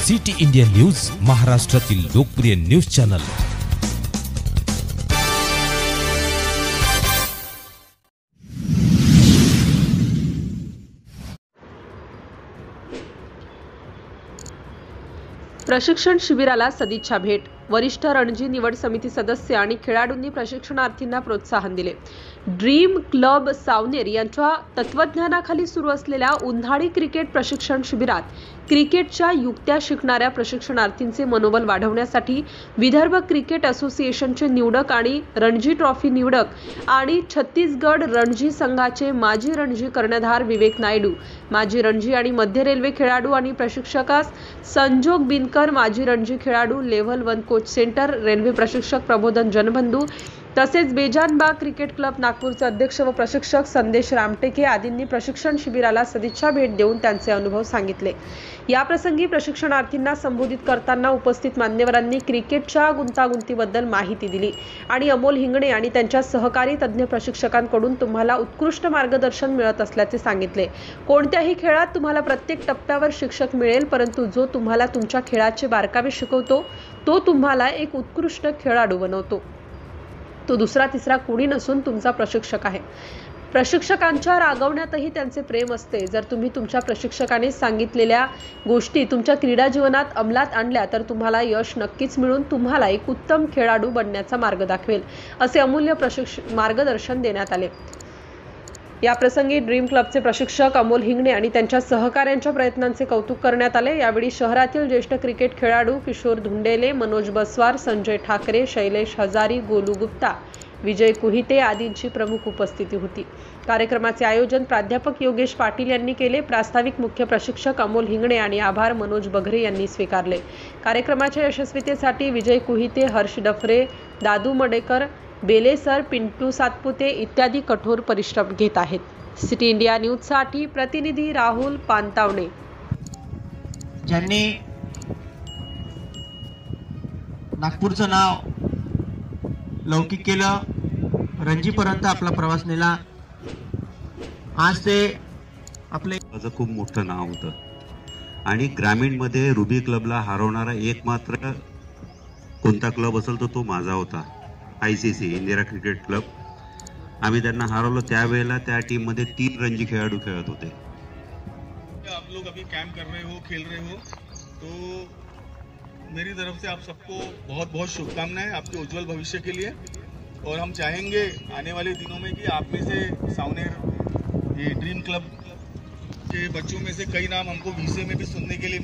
City India news, महाराष्ट्रातील लोकप्रिय news channel. प्रशिक्षण शिबिराला सदिच्छा भेट। वरिष्ठ रणजी निवड समिती सदस्य आणि खेळाडूंनी प्रशिक्षणार्थींना प्रोत्साहन दिले। ड्रीम क्लब सावनेर यांच्या तत्वज्ञानाखाली सुरू असलेल्या उन्हाळी क्रिकेट प्रशिक्षण शिबिरात क्रिकेटच्या युक्त्या शिकणाऱ्या प्रशिक्षणार्थींचे मनोबल वाढवण्यासाठी विदर्भ क्रिकेट असोसिएशनचे निवडक आणि रणजी ट्रॉफी निवडक आणि छत्तीसगड रणजी संघाचे माजी रणजी कर्णधार विवेक नायडू, माजी रणजी आणि मध्य रेल्वे खेळाडू आणि प्रशिक्षकास संजोग बिनकर, माजी रणजी खेळाडू, लेव्हल 1 कोच सेंटर, रेल्वे प्रशिक्षक प्रबोधन जनबंधू तसेच बेजानबाग क्रिकेट क्लब नागपूरचे अध्यक्ष व प्रशिक्षक संदेश रामटेके आदींनी प्रशिक्षण शिबिराला सदिच्छा भेट देऊन त्यांचे अनुभव सांगितले। या प्रसंगी प्रशिक्षणार्थींना संबोधित करताना उपस्थित मान्यवरांनी क्रिकेटच्या गुंतागुंतीबद्दल माहिती दिली आणि अमोल हिंगणे आणि त्यांच्या सहकारी तज्ञ प्रशिक्षकांकडून तुम्हाला उत्कृष्ट मार्गदर्शन मिळत असल्याचे सांगितले। कोणत्याही खेळात तुम्हाला प्रत्येक टप्प्यावर शिक्षक मिळेल, परंतु जो तुम्हाला तुमच्या खेळाचे बारकावे शिकवतो तो तुम्हाला एक उत्कृष्ट खेळाडू बनवतो। तो दुसरा तिसरा कोणी नसून तुमचा प्रशिक्षक आहे। प्रशिक्षकांच्या रागवण्यातही त्यांचे प्रेम असते। जर तुम्ही तुमच्या प्रशिक्षकाने सांगितलेल्या गोष्टी तुमच्या क्रीडा जीवनात अंमलात आणल्या तर तुम्हाला यश नक्कीच मिळून तुम्हाला एक उत्तम खेळाडू बनण्याचा मार्ग दाखवेल, असे अमूल्य मार्गदर्शन देण्यात आले। या प्रसंगी ड्रीम क्लबचे प्रशिक्षक अमोल हिंगणे आणि त्यांच्या सहकाऱ्यांच्या प्रयत्नांचे कौतुक करण्यात आले। यावेळी शहरातील ज्येष्ठ क्रिकेट खेळाडू किशोर धुंडेले, मनोज बसवार, संजय ठाकरे, शैलेश हजारी, गोलू गुप्ता, विजय कुहिते आदींची प्रमुख उपस्थिती होती। कार्यक्रमाचे आयोजन प्राध्यापक योगेश पाटील यांनी केले। प्रास्ताविक मुख्य प्रशिक्षक अमोल हिंगणे आणि आभार मनोज बघरे यांनी स्वीकारले। कार्यक्रमाच्या यशस्वीतेसाठी विजय कुहिते, हर्ष डफरे, दादू मडेकर, बेलेसर, पिंटू सातपुते इत्यादी कठोर परिश्रम घेत आहेत। सिटी इंडिया न्यूज साठी प्रतिनिधी राहुल पानतावणे। ज्यांनी नागपूरचं नाव लौकिक केलं, रणजीपर्यंत आपला प्रवास नेला, आज ते आपले खूप मोठं नाव होतं आणि ग्रामीण मध्ये रुबी क्लबला हरवणारा एकमात्र कोणता क्लब असेल तो माझा होता, आयसीसी इंदिरा क्रिकेट क्लब। आम्ही त्यांना हरवलं। त्यावेळेला त्या टीम मध्ये 3 रणजी खेळाडू खेळत होते। आप लोग अभी कैंप कर रहे हो, खेल रहे हो, तो मेरी तरफ से आप सबको बहुत बहुत शुभकामनाएं आपके उज्जवल भविष्य के लिए। और हम चाहेंगे आने वाले दिनों में कि आप में से सावनेर ये ड्रीम क्लब के बच्चों में से कई नाम हमको वीसे में भी सुनने के लिए